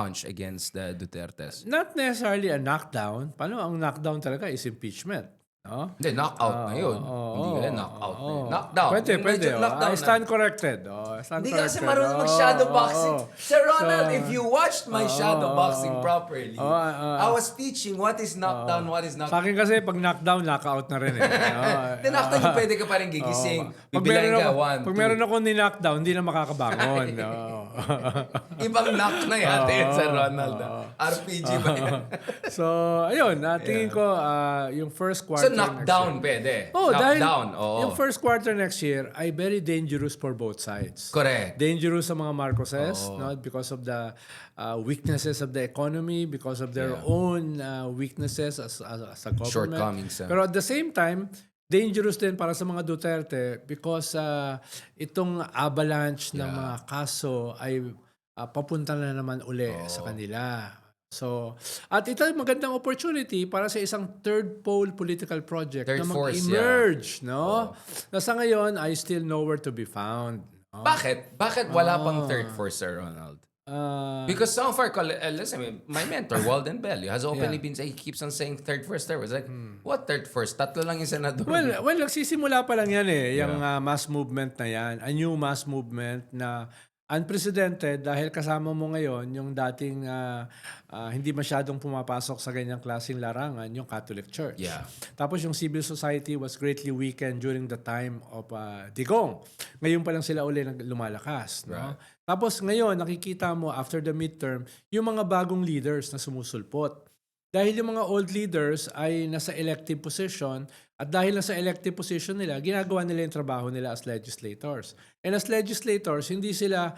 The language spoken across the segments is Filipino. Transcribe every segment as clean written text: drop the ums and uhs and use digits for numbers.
punch against the Dutertes. Not necessarily a knockdown. Paano ang knockdown talaga is impeachment. No? Hindi, knockout na yun. Hindi kaya knockout na yun. Knockdown. Pwede, Yung pwede. medyo Oh. knockdown I na. stand corrected. Stand Hindi ka kasi corrected. marunong mag-shadow boxing. Sir Ronald, So, if you watched my shadow boxing properly, I was teaching what is knockdown, what is Sa knockdown. akin kasi pag knockdown, knockout na rin. The knockdown yung pwede ka pa rin gigising. Pag Bibilayin meron ka, ako, 1, pag 2. meron ako ni-knockdown, hindi na makakabangon. Oo. Ibang knock na yata yun, Sir Ronald. RPG ba yan? So, ayun, tingin ko yung first So quarter knockdown next pwede. year. Oh, dahil Knockdown, oo. yung first quarter next year ay very dangerous for both sides. Correct. Dangerous sa mga Marcoses, no, because of the weaknesses of the economy, because of their own weaknesses as a government. Shortcomings. Pero at the same time, dangerous din para sa mga Duterte because itong avalanche ng mga kaso ay papunta na naman uli sa kanila. So, at ito ay magandang opportunity para sa isang third pole political project Third na force, mag-emerge, no? Na sa ngayon ay still nowhere to be found. No? Bakit? Bakit wala pang third force, Sir Ronald? Because some of our listen, my mentor, Walden Bell, has openly been saying, he keeps on saying third force. It's like, what third force? Tatlo lang yung senador. Well, nagsisimula pa lang yan yung mass movement na yan. A new mass movement na unprecedented dahil kasama mo ngayon yung dating hindi masyadong pumapasok sa ganyang klaseng larangan, yung Catholic Church. Yeah. Tapos yung civil society was greatly weakened during the time of Digong. Ngayon pa lang sila uli lumalakas. No? Right. Tapos ngayon, nakikita mo after the midterm, yung mga bagong leaders na sumusulpot. Dahil yung mga old leaders ay nasa elective position at dahil nasa elective position nila, ginagawa nila yung trabaho nila as legislators. And as legislators, hindi sila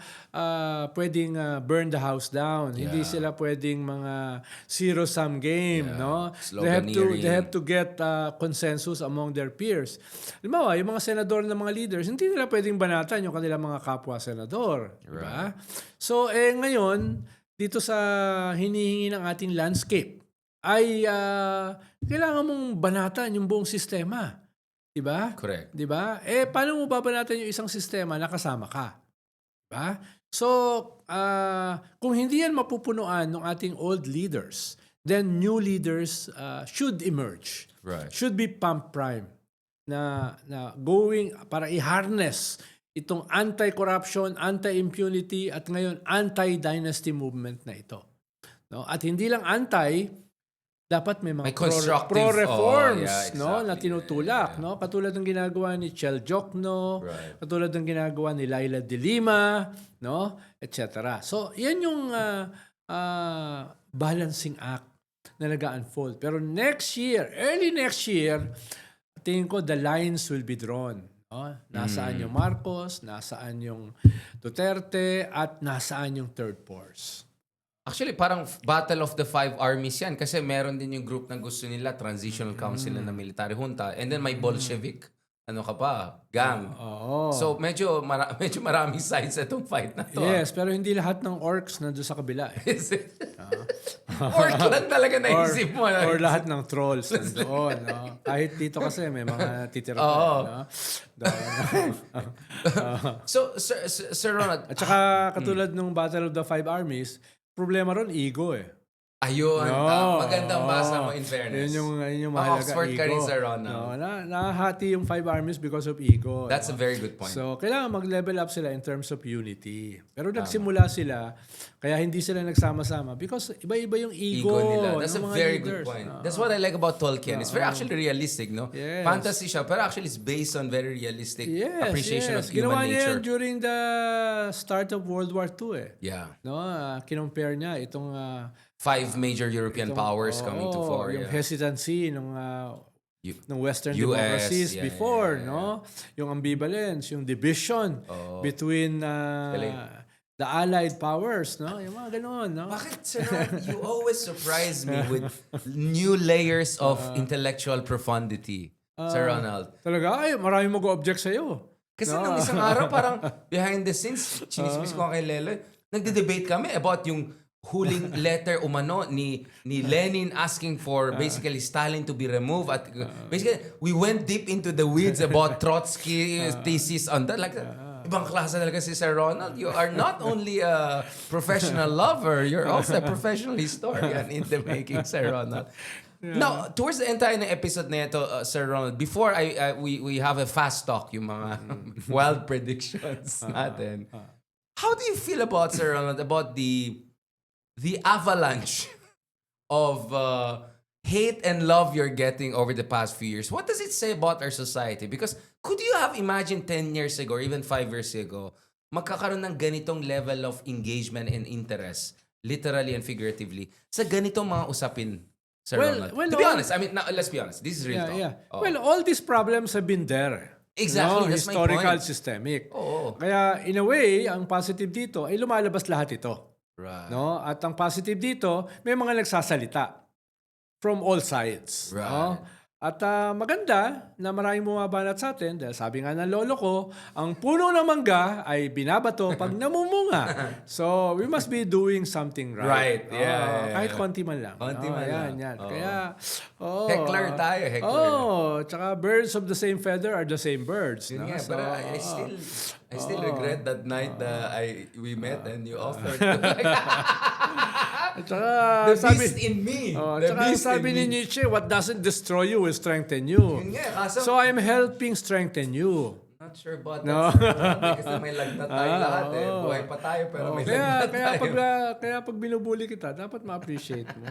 pwedeng burn the house down. Hindi sila pwedeng mga zero-sum game. No? They have to get consensus among their peers. Halimbawa, yung mga senador ng mga leaders, hindi nila pwedeng banatan yung kanilang mga kapwa-senador. Diba? So, ngayon, dito sa hinihingi ng ating landscape, ay kailangan mong banatan yung buong sistema. Diba? Correct. Diba? Paano mo babanatan yung isang sistema na kasama ka? Diba? So, kung hindi yan mapupunuan ng ating old leaders, then new leaders should emerge. Right. Should be pump prime na going para i-harness itong anti-corruption, anti-impunity, at ngayon anti-dynasty movement na ito. No? At hindi lang dapat may mga pro-reforms na tinutulak. No? Katulad ng ginagawa ni Chel Jokno, katulad ng ginagawa ni Laila De Lima, no? etc. So, yan yung balancing act na nag-unfold. Pero next year, early next year, tingin ko the lines will be drawn. No? Nasaan yung Marcos, nasaan yung Duterte, at nasaan yung third force. Actually, parang Battle of the Five Armies yan kasi meron din yung group na gusto nila, Transitional Council na military junta, and then may Bolshevik. Ano ka pa? Gang. So, medyo maraming sides itong fight na to. Yes, pero hindi lahat ng orcs nandun sa kabila. Orc lang talaga naisip mo. Or lahat ng trolls nandoon. No? Kahit dito kasi may mga titira pa. No? So, Sir Ronald. At saka katulad ng Battle of the Five Armies, problema ron, ego Ayun, magandang basa mo in fairness. Yun yung mahalaga, Oxford ego. ka rin, Sir Ronald. Nahati yung five armies because of ego. That's a very good point. So, kailangan mag-level up sila in terms of unity. Pero nagsimula sila, kaya hindi sila nagsama-sama because iba-iba yung ego nila. That's a ng mga very leaders. good point. That's what I like about Tolkien. It's very actually realistic, no? Yes. Fantasy siya, pero actually it's based on very realistic appreciation of human Ginawa niya nature. yan during the start of World War II Yeah. No, kinompare niya itong 5 major European powers coming to fore. Yung hesitancy ng Western US, democracies before, no? Yung ambivalence, yung division between the allied powers, no? Yung mga ganoon, no? Bakit, Sir Ronald, you always surprise me with new layers of intellectual profundity, Sir Ronald. Talaga, marami mag-object sa'yo. Kasi nung isang araw, parang behind the scenes, chinismis ko kay Lelo, nagde-debate kami about yung huling letter umano ni Lenin asking for basically Stalin to be removed. At basically, we went deep into the weeds about Trotsky's thesis on that. Like, Ibang klase talaga si Sir Ronald. You are not only a professional lover, you're also a professional historian in the making, Sir Ronald. Now, towards the entire ng episode na ito, Sir Ronald, before we have a fast talk, yung mga wild predictions natin, how do you feel about, Sir Ronald, about the avalanche of hate and love you're getting over the past few years? What does it say about our society? Because could you have imagined 10 years ago or even 5 years ago, magkakaroon ng ganitong level of engagement and interest, literally and figuratively, sa ganitong mga usapin, Sir Ronald? To be honest, I mean, now, let's be honest. This is real talk. Yeah. Oh. Well, all these problems have been there. Exactly, that's my historical, point. systemic. Oo. Kaya, in a way, ang positive dito ay lumalabas lahat ito. Right. No? At ang positive dito, may mga nagsasalita from all sides. Right. No? At maganda na maraming bumabanat sa atin dahil sabi nga ng lolo ko, ang puno ng mangga ay binabato pag namumunga. So, we must be doing something right. Right. Yeah. Kahit konti man lang. Konti man lang. Yan. Oo. Kaya, Heckler tayo, heckler. tsaka birds of the same feather are the same birds. Yun No? nga, So, but I still regret that night we met and you offered. at saka, The beast in me. The tsaka beast sabi in ni me. Nietzsche, what doesn't destroy you will strengthen you. Yun nga, kaso, So I'm helping strengthen you. not sure about No. that. Kasi may lagnat tayo lahat eh. oo. Buhay pa tayo pero may Kaya, lagnat tayo. kaya pag binubuli kita, dapat ma-appreciate mo.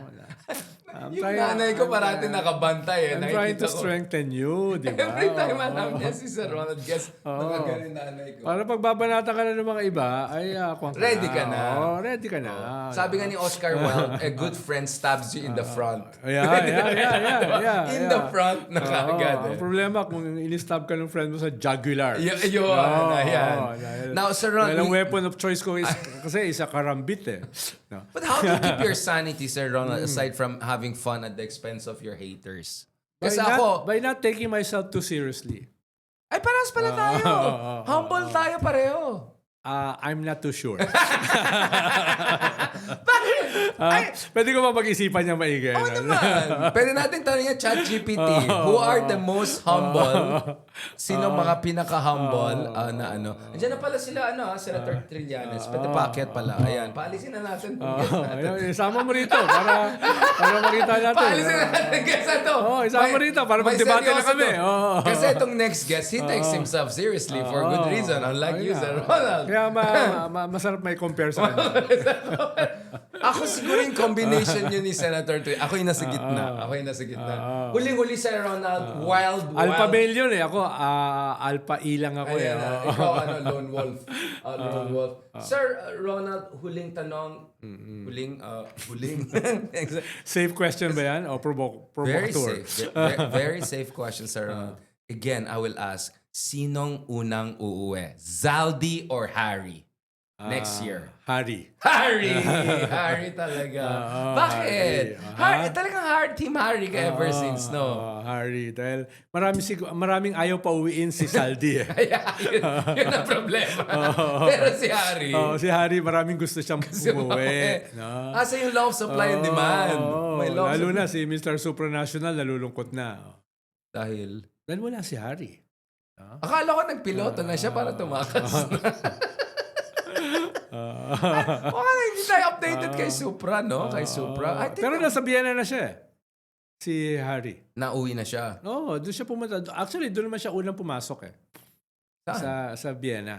Yung nanay ko parati nakabantay eh. I'm trying Nakikita to ko. strengthen you, di ba? Every time alam niya si Sir Ronald guess, nakagaling nanay ko. Para pag babanatan ka na ng mga iba, ay kuwang Ready ka na. Ready ka na. Sabi nga ni Oscar Wilde, a good friend stabs you in the front. Yeah. In the front na kaagad Ang eh. problema kung in-stab ka ng friend mo sa jugular. Yun, ayan. dahil- Now, Sir Dahil ang Ronald, weapon of choice ko is kasi isa karambit eh. No. but how do you keep your sanity, Sir Ronald, aside from having fun at the expense of your haters? Kasi ako, By not taking myself too seriously. ay parehas pala tayo. Humble tayo pareho. I'm not too sure. Pwede ko ba pag-isipan niya maigi? Oo naman. Pwede natin tanongin ChatGPT, who are the most humble? Sino mga pinaka-humble na ano? Andiyan na pala sila, Senator Trillanes. Pwede paakyat pala. Ayan, paalisin na natin. Isama mo rito para makita natin. Paalisin na natin guest na to. Isama mo rito para May mag-debate na seryoso kami. to. Kasi itong next guest, he takes himself seriously for good reason. Unlike you, Sir Ronald. Kaya masarap may compare sa kanya. Ako siguro yung combination yun ni Senator Tuy. Ako yung nasa gitna. Huling-huli, Sir Ronald, wild. Alpha male yun eh. Ako, alpha E lang ako eh. Ayan, ikaw, lone wolf. Lone wolf. Sir Ronald, huling tanong. Huling. Safe question ba yan? O Very provocateur? safe. Very safe question, Sir Ronald. Again, I will ask, sinong unang uuwi? Zaldi or Harry? Next year. Harry. Harry talaga. Bakit? Harry. Talagang Team Harry ka ever since, no? Harry. Dahil maraming ayaw pa uwiin si Saldi eh. Kaya, yun ang problema. Pero si Harry, Si Harry, maraming gusto siyang umuwi. No? asa yung law of supply and demand? May law of Lalo supply. na si Mr. Supranational nalulungkot na. Dahil, Wala si Harry. akala ko nagpiloto na siya para tumakas. Baka na hindi tayo updated kay Supra, no? Kay Supra. I think Pero nasa Vienna na siya eh. Si Harry. nauwi na siya. Oo, doon siya pumunta. Actually, doon naman siya unang pumasok eh. Saan? Sa Vienna.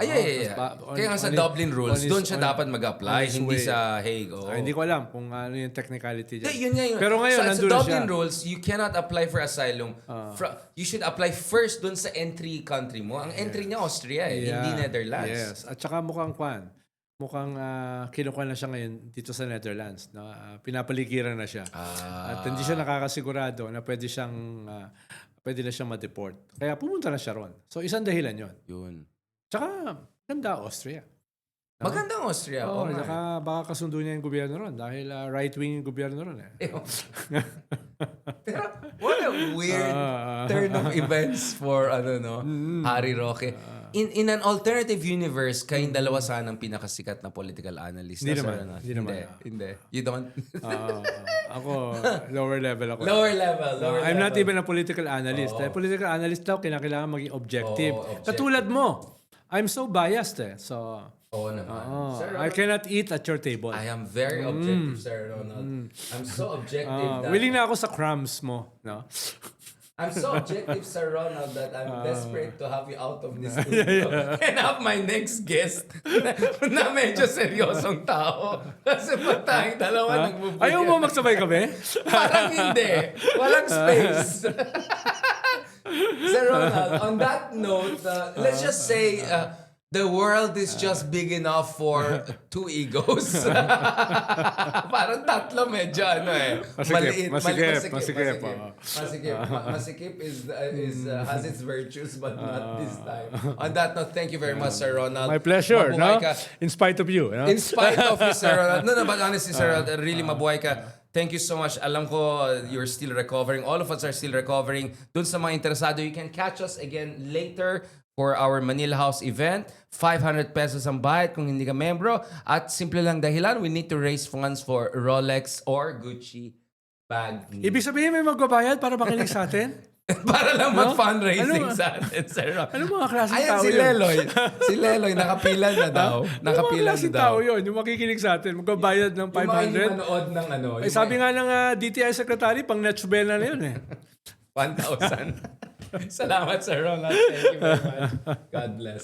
Ay. Kaya nga sa Dublin rules, doon siya dapat mag-apply, hindi sa Hague. Oh. Hindi ko alam kung ano yung technicality dyan. Yun nga yun. Pero ngayon, sa nandun na Dublin siya. rules, you cannot apply for asylum. You should apply first doon sa entry country mo. Ang entry niya Austria hindi Netherlands. Yes. At saka mukhang kinukuha na siya ngayon dito sa Netherlands. Pinapaligiran na siya. At hindi siya nakakasigurado na pwede na siyang ma-deport. Kaya pumunta na siya ron. So isang dahilan yon. Yun. Tsaka ganda Austria. Magandang Austria. Oo, baka kasundo niya yung gobyerno ron dahil right-wing yung gobyerno ron eh. Pero what a weird turn of events for Harry Roque. In an alternative universe, kayong dalawa sanang pinakasikat na political analyst. Hindi Sir naman. Ronald. Hindi. Hindi. You don't? Ako, lower level ako. Lower level. I'm not even a political analyst. Political analyst daw, kinakailangan maging objective. objective. Katulad mo, I'm so biased eh. So, Oo naman. Sir I Ronald, cannot eat at your table. I am very objective, Sir Ronald. I'm so objective that... Willing na ako sa crumbs mo. No? I'm so objective, Sir Ronald, that I'm desperate to have you out of this studio and have my next guest na medyo seryosong tao. Kasi pag tayong dalawa nagbubigyan. Ayaw mo magsabay kami? Parang hindi. Walang space. Sir Ronald, on that note, let's just say the world is just big enough for two egos. Parang tatlo medyo Masikip, maliit. masikip. Masikip has its virtues but not this time. On that note, thank you very much, Sir Ronald. My pleasure, Mabuhay no? ka. In spite of you. No? In spite of you, Sir Ronald. No, but honestly, Sir Ronald, really mabuhay ka. Thank you so much. Alam ko you're still recovering. All of us are still recovering. Dun sa mga interesado, you can catch us again later for our Manila House event. 500 pesos ang bayad kung hindi ka membro. At simple lang dahilan, we need to raise funds for Rolex or Gucci bag. Ibig sabihin may magbabayad para makinig sa atin? Para lang mag-fundraising Ano? sa atin, Sir Ronald. Ano mga klaseng Ayan tao si yun? Leloy. Si Leloy, nakapila na daw. Ano mga Nakapila na klaseng daw. tao yun? Yung makikinig sa atin, magbabayad ng Yung mga hindi 500? manood ng ano. Ay, sabi nga ng DTI Secretary, pang Netchbel na yun eh. 1,000. Salamat, Sir Ronald. Thank you very much. God bless.